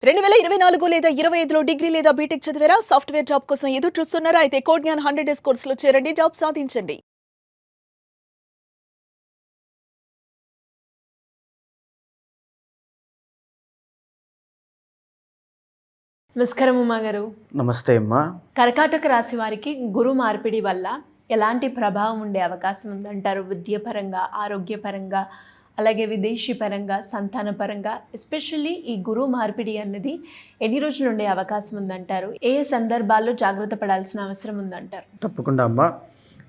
2024 లేదా 25లో డిగ్రీ లేదా బీటెక్ చదివారా? సాఫ్ట్‌వేర్ జాబ్ కోసం ఎదురు చూస్తున్నారా? అయితే కోడ్ జ్ఞాన్ 100 డేస్ కోర్సులో చేరండి. జాబ్ సాధించండి. నమస్కారం ఉమా గారు. నమస్తే అమ్మా. కర్కాటక రాశి వారికి గురు మార్పిడి వల్ల ఎలాంటి ప్రభావం ఉండే అవకాశం ఉందంటారు? విద్యాపరంగా, ఆరోగ్యపరంగా, అలాగే విదేశీ పరంగా, సంతాన పరంగా, ఎస్పెషల్లీ ఈ గురు మార్పిడి అన్నది ఎన్ని రోజులు ఉండే అవకాశం ఉందంటారు? ఏ సందర్భాల్లో జాగ్రత్త పడాల్సిన అవసరం ఉందంటారు? తప్పకుండా అమ్మా.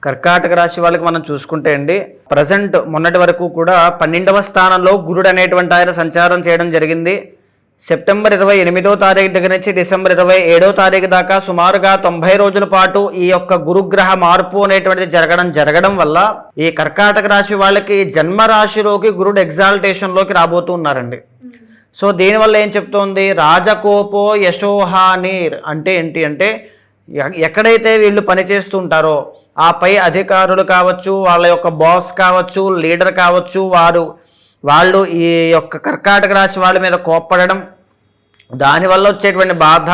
కర్కాటక రాశి వాళ్ళకి మనం చూసుకుంటే అండి, ప్రజెంట్ మొన్నటి వరకు కూడా 12వ స్థానంలో గురుడు అనేటువంటి ఆయన సంచారం చేయడం జరిగింది. సెప్టెంబర్ 28వ తారీఖు దగ్గర నుంచి డిసెంబర్ 27వ తారీఖు దాకా సుమారుగా 90 రోజుల పాటు ఈ యొక్క గురుగ్రహ మార్పు అనేటువంటిది జరగడం వల్ల ఈ కర్కాటక రాశి వాళ్ళకి జన్మరాశిలోకి గురుడు ఎగ్జాల్టేషన్లోకి రాబోతూ ఉన్నారండి. సో దీనివల్ల ఏం చెప్తోంది? రాజకోపో యశోహానీర్ అంటే ఏంటి అంటే, ఎక్కడైతే వీళ్ళు పనిచేస్తుంటారో ఆ పై అధికారులు కావచ్చు, వాళ్ళ యొక్క బాస్ కావచ్చు, లీడర్ కావచ్చు, వాళ్ళు ఈ యొక్క కర్కాటక రాశి వాళ్ళ మీద కోప్పడడం, దానివల్ల వచ్చేటువంటి బాధ,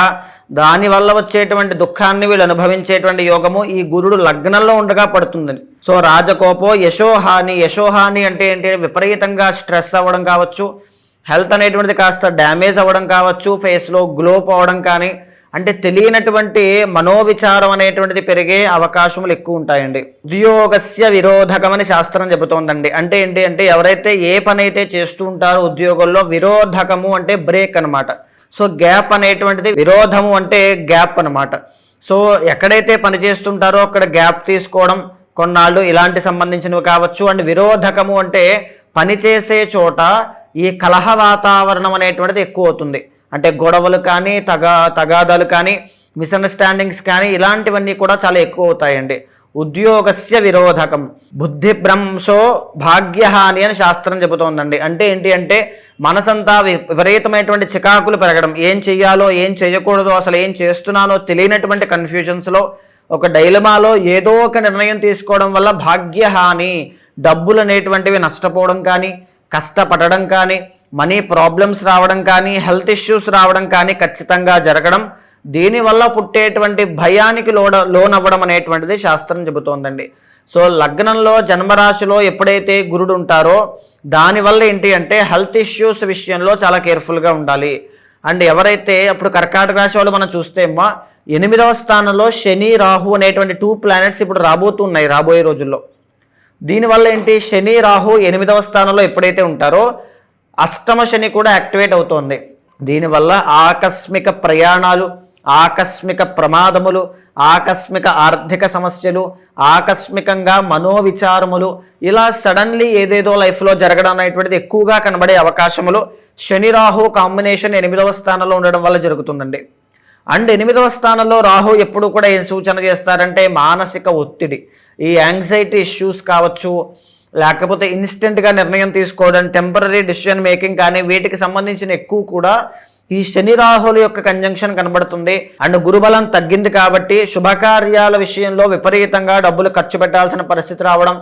దానివల్ల వచ్చేటువంటి దుఃఖాన్ని వీళ్ళు అనుభవించేటువంటి యోగము ఈ గురుడు లగ్నంలో ఉండగా పడుతుందని. సో రాజకోపో యశోహాని అంటే ఏంటి? విపరీతంగా స్ట్రెస్ అవ్వడం కావచ్చు, హెల్త్ అనేటువంటిది కాస్త డ్యామేజ్ అవ్వడం కావచ్చు, ఫేస్లో గ్లో పోవడం కానీ, అంటే తెలియనటువంటి మనోవిచారం అనేటువంటిది పెరిగే అవకాశములు ఎక్కువ ఉంటాయండి. ఉద్యోగస్య విరోధకమని శాస్త్రం చెబుతోందండి. అంటే ఏంటి అంటే, ఎవరైతే ఏ పని అయితే చేస్తూ ఉంటారో ఉద్యోగంలో, విరోధకము అంటే బ్రేక్ అనమాట. సో గ్యాప్ అనేటువంటిది, విరోధము అంటే గ్యాప్ అనమాట. సో ఎక్కడైతే పని చేస్తుంటారో అక్కడ గ్యాప్ తీసుకోవడం కొన్నాళ్ళు ఇలాంటి సంబంధించినవి కావచ్చు. అండ్ విరోధకము అంటే పనిచేసే చోట ఈ కలహ వాతావరణం అనేటువంటిది ఎక్కువ అవుతుంది. అంటే గొడవలు కానీ, తగాదాలు కానీ, మిస్అండర్స్టాండింగ్స్ కానీ, ఇలాంటివన్నీ కూడా చాలా ఎక్కువ అవుతాయండి. ఉద్యోగస్య విరోధకం బుద్ధిభ్రంశో భాగ్యహాని అని శాస్త్రం చెబుతోందండి. అంటే ఏంటి అంటే, మనసంతా విపరీతమైనటువంటి చికాకులు పెరగడం, ఏం చెయ్యాలో ఏం చేయకూడదో, అసలు ఏం చేస్తున్నానో తెలియనటువంటి కన్ఫ్యూజన్స్లో, ఒక డైలమాలో ఏదో ఒక నిర్ణయం తీసుకోవడం వల్ల భాగ్యహాని, డబ్బులు అనేటువంటివి నష్టపోవడం కానీ, కష్టపడడం కానీ, మనీ ప్రాబ్లమ్స్ రావడం కానీ, హెల్త్ ఇష్యూస్ రావడం కానీ ఖచ్చితంగా జరగడం, దీనివల్ల పుట్టేటువంటి భయానికి లోనవ్వడం అనేటువంటిది శాస్త్రం చెబుతోందండి. సో లగ్నంలో జన్మరాశిలో ఎప్పుడైతే గురుడు ఉంటారో దానివల్ల ఏంటి అంటే హెల్త్ ఇష్యూస్ విషయంలో చాలా కేర్ఫుల్గా ఉండాలి. అండ్ ఎవరైతే అప్పుడు కర్కాటక రాశి వాళ్ళు మనం చూస్తే అమ్మా, 8వ స్థానంలో శని, రాహు అనేటువంటి 2 ప్లానెట్స్ ఇప్పుడు రాబోతున్నాయి రాబోయే రోజుల్లో. దీనివల్ల ఏంటి, శని రాహు 8వ స్థానంలో ఎప్పుడైతే ఉంటారో అష్టమ శని కూడా యాక్టివేట్ అవుతోంది. దీనివల్ల ఆకస్మిక ప్రయాణాలు, ఆకస్మిక ప్రమాదములు, ఆకస్మిక ఆర్థిక సమస్యలు, ఆకస్మికంగా మనోవిచారములు, ఇలా సడన్లీ ఏదేదో లైఫ్లో జరగడం అనేటువంటిది ఎక్కువగా కనబడే అవకాశములు శని రాహు కాంబినేషన్ 8వ స్థానంలో ఉండడం వల్ల జరుగుతుందండి. అండ్ 8వ స్థానంలో రాహు ఎప్పుడు కూడా ఏం సూచన చేస్తారంటే, మానసిక ఒత్తిడి, ఈ యాంగ్జైటీ ఇష్యూస్ కావచ్చు, లేకపోతే ఇన్స్టెంట్గా నిర్ణయం తీసుకోవడం, టెంపరీ డిసిషన్ మేకింగ్ కానీ, వీటికి సంబంధించిన ఎక్కువ కూడా ఈ శని రాహుల యొక్క కంజంక్షన్ కనబడుతుంది. అండ్ గురుబలం తగ్గింది కాబట్టి శుభకార్యాల విషయంలో విపరీతంగా డబ్బులు ఖర్చు పెట్టాల్సిన పరిస్థితి రావడం,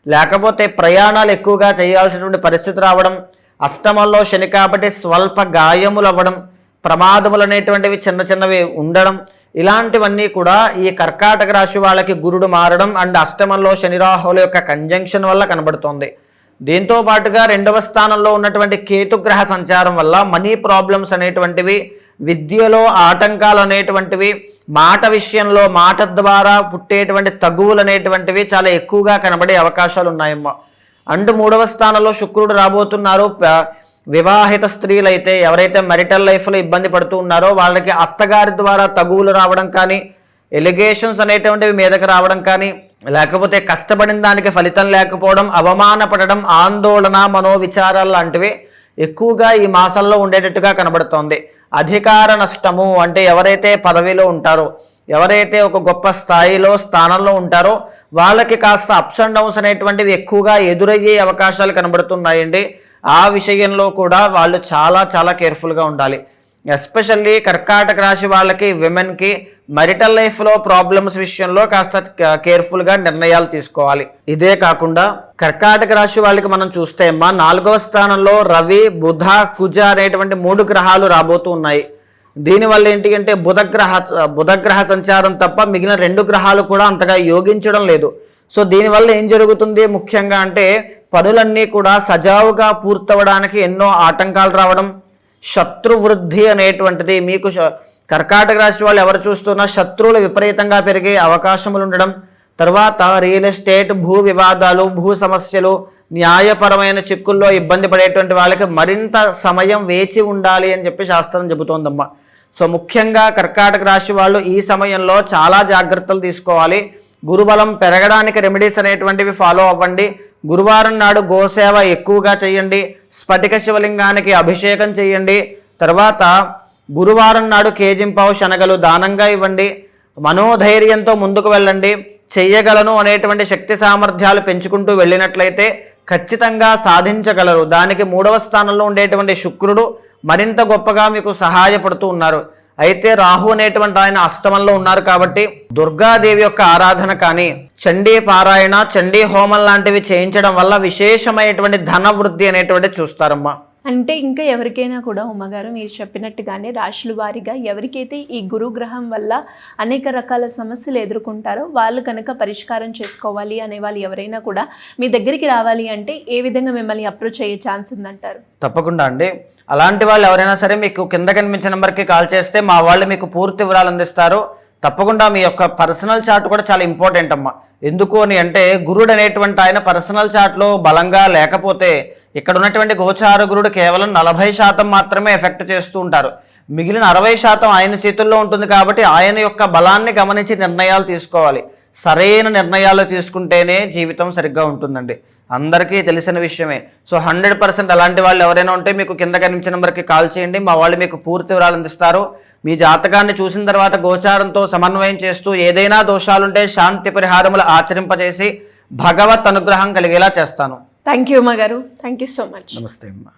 లేకపోతే ప్రయాణాలు ఎక్కువగా చేయాల్సినటువంటి పరిస్థితి రావడం, అష్టమంలో శని కాబట్టి స్వల్ప గాయములు అవ్వడం, ప్రమాదములు అనేటువంటివి చిన్నవి ఉండడం, ఇలాంటివన్నీ కూడా ఈ కర్కాటక రాశి వాళ్ళకి గురుడు మారడం అండ్ అష్టమంలో శని రాహుల యొక్క కంజంక్షన్ వల్ల కనబడుతోంది. దీంతో పాటుగా 2వ స్థానంలో ఉన్నటువంటి కేతుగ్రహ సంచారం వల్ల మనీ ప్రాబ్లమ్స్ అనేటువంటివి, విద్యలో ఆటంకాలు అనేటువంటివి, మాట విషయంలో మాట ద్వారా పుట్టేటువంటి తగువులు అనేటువంటివి చాలా ఎక్కువగా కనబడే అవకాశాలు ఉన్నాయమ్మా. అండ్ 3వ స్థానంలో శుక్రుడు రాబోతున్నారు. వివాహిత స్త్రీలైతే, ఎవరైతే మెరిటల్ లైఫ్లో ఇబ్బంది పడుతూ ఉన్నారో వాళ్ళకి అత్తగారి ద్వారా తగువులు రావడం కానీ, ఎలిగేషన్స్ అనేటువంటివి మీదకి రావడం కానీ, లేకపోతే కష్టపడిన దానికి ఫలితం లేకపోవడం, అవమానపడడం, ఆందోళన, మనోవిచారాలు లాంటివి ఎక్కువగా ఈ మాసంలో ఉండేటట్టుగా కనబడుతోంది. అధికార నష్టము అంటే ఎవరైతే పదవిలో ఉంటారో, ఎవరైతే ఒక గొప్ప స్థానంలో ఉంటారో వాళ్ళకి కాస్త అప్స్ అండ్ డౌన్స్ అనేటువంటివి ఎక్కువగా ఎదురయ్యే అవకాశాలు కనబడుతున్నాయండి. ఆ విషయంలో కూడా వాళ్ళు చాలా కేర్ఫుల్గా ఉండాలి. ఎస్పెషల్లీ కర్కాటక రాశి వాళ్ళకి, విమెన్కి marital లైఫ్లో ప్రాబ్లమ్స్ విషయంలో కాస్త కేర్ఫుల్గా నిర్ణయాలు తీసుకోవాలి. ఇదే కాకుండా కర్కాటక రాశి వాళ్ళకి మనం చూస్తే అమ్మా 4వ స్థానంలో రవి, బుధ, కుజ అనేటువంటి 3 గ్రహాలు రాబోతూ ఉన్నాయి. దీనివల్ల ఏంటి అంటే బుధగ్రహ సంచారం తప్ప మిగిలిన 2 గ్రహాలు కూడా అంతగా యోగించడం లేదు. సో దీనివల్ల ఏం జరుగుతుంది ముఖ్యంగా అంటే పనులన్నీ కూడా సజావుగా పూర్తవడానికి ఎన్నో ఆటంకాలు రావడం, శత్రువృద్ధి అనేటువంటిది మీకు కర్కాటక రాశి వాళ్ళు ఎవరు చూస్తున్నా శత్రువులు విపరీతంగా పెరిగే అవకాశములు ఉండడం, తర్వాత రియల్ ఎస్టేట్, భూ వివాదాలు, భూ సమస్యలు, న్యాయపరమైన చిక్కుల్లో ఇబ్బంది పడేటువంటి వాళ్ళకి మరింత సమయం వేచి ఉండాలి అని చెప్పి శాస్త్రం చెబుతోందమ్మా. సో ముఖ్యంగా కర్కాటక రాశి వాళ్ళు ఈ సమయంలో చాలా జాగ్రత్తలు తీసుకోవాలి. గురుబలం పెరగడానికి రెమెడీస్ అనేటువంటివి ఫాలో అవ్వండి. గురువారం నాడు గోసేవ ఎక్కువగా చేయండి. స్ఫటిక శివలింగానికి అభిషేకం చేయండి. తర్వాత గురువారం నాడు కేజింపావు శనగలు దానంగా ఇవ్వండి. మనోధైర్యంతో ముందుకు వెళ్ళండి. చెయ్యగలను అనేటువంటి శక్తి సామర్థ్యాలు పెంచుకుంటూ వెళ్ళినట్లయితే ఖచ్చితంగా సాధించగలరు. దానికి 3వ స్థానంలో ఉండేటువంటి శుక్రుడు మరింత గొప్పగా మీకు సహాయపడుతూ ఉన్నారు. అయితే రాహు అనేటువంటి ఆయన అష్టమంలో ఉన్నారు కాబట్టి దుర్గాదేవి యొక్క ఆరాధన కానీ, చండీ పారాయణ, చండీ హోమం లాంటివి చేయించడం వల్ల విశేషమైనటువంటి ధన వృద్ధి అనేటువంటి చూస్తారమ్మా. అంటే ఇంకా ఎవరికైనా కూడా ఉమ్మగారు మీరు చెప్పినట్టుగానే రాశుల వారీగా ఎవరికైతే ఈ గురుగ్రహం వల్ల అనేక రకాల సమస్యలు ఎదుర్కొంటారో వాళ్ళు కనుక పరిష్కారం చేసుకోవాలి అనే వాళ్ళు ఎవరైనా కూడా మీ దగ్గరికి రావాలి అంటే ఏ విధంగా మిమ్మల్ని అప్రోచ్ అయ్యే ఛాన్స్ ఉందంటారు? తప్పకుండా అండి. అలాంటి వాళ్ళు ఎవరైనా సరే మీకు కింద కనిపించిన నెంబర్కి కాల్ చేస్తే మా వాళ్ళు మీకు పూర్తి వివరాలు అందిస్తారు. తప్పకుండా మీ యొక్క పర్సనల్ చార్ట్ కూడా చాలా ఇంపార్టెంట్ అమ్మా. ఎందుకు అని అంటే గురుడు అనేటువంటి ఆయన పర్సనల్ చార్ట్లో బలంగా లేకపోతే ఇక్కడ ఉన్నటువంటి గోచార గురుడు కేవలం 40% మాత్రమే ఎఫెక్ట్ చేస్తూ ఉంటారు. మిగిలిన 60% ఆయన చేతుల్లో ఉంటుంది. కాబట్టి ఆయన యొక్క బలాన్ని గమనించి నిర్ణయాలు తీసుకోవాలి. సరైన నిర్ణయాలు తీసుకుంటేనే జీవితం సరిగ్గా ఉంటుందండి. అందరికీ తెలిసిన విషయమే. సో 100% అలాంటి వాళ్ళు ఎవరైనా ఉంటే మీకు కింద కనిపించిన నెంబర్కి కాల్ చేయండి. మా వాళ్ళు మీకు పూర్తి వివరాలు అందిస్తారు. మీ జాతకాన్ని చూసిన తర్వాత గోచారంతో సమన్వయం చేస్తూ ఏదైనా దోషాలుంటే శాంతి పరిహారములు ఆచరింపజేసి భగవత్ అనుగ్రహం కలిగేలా చేస్తాను. థ్యాంక్ యూ అమ్మగారు. Thank you so much. నమస్తే అమ్మా.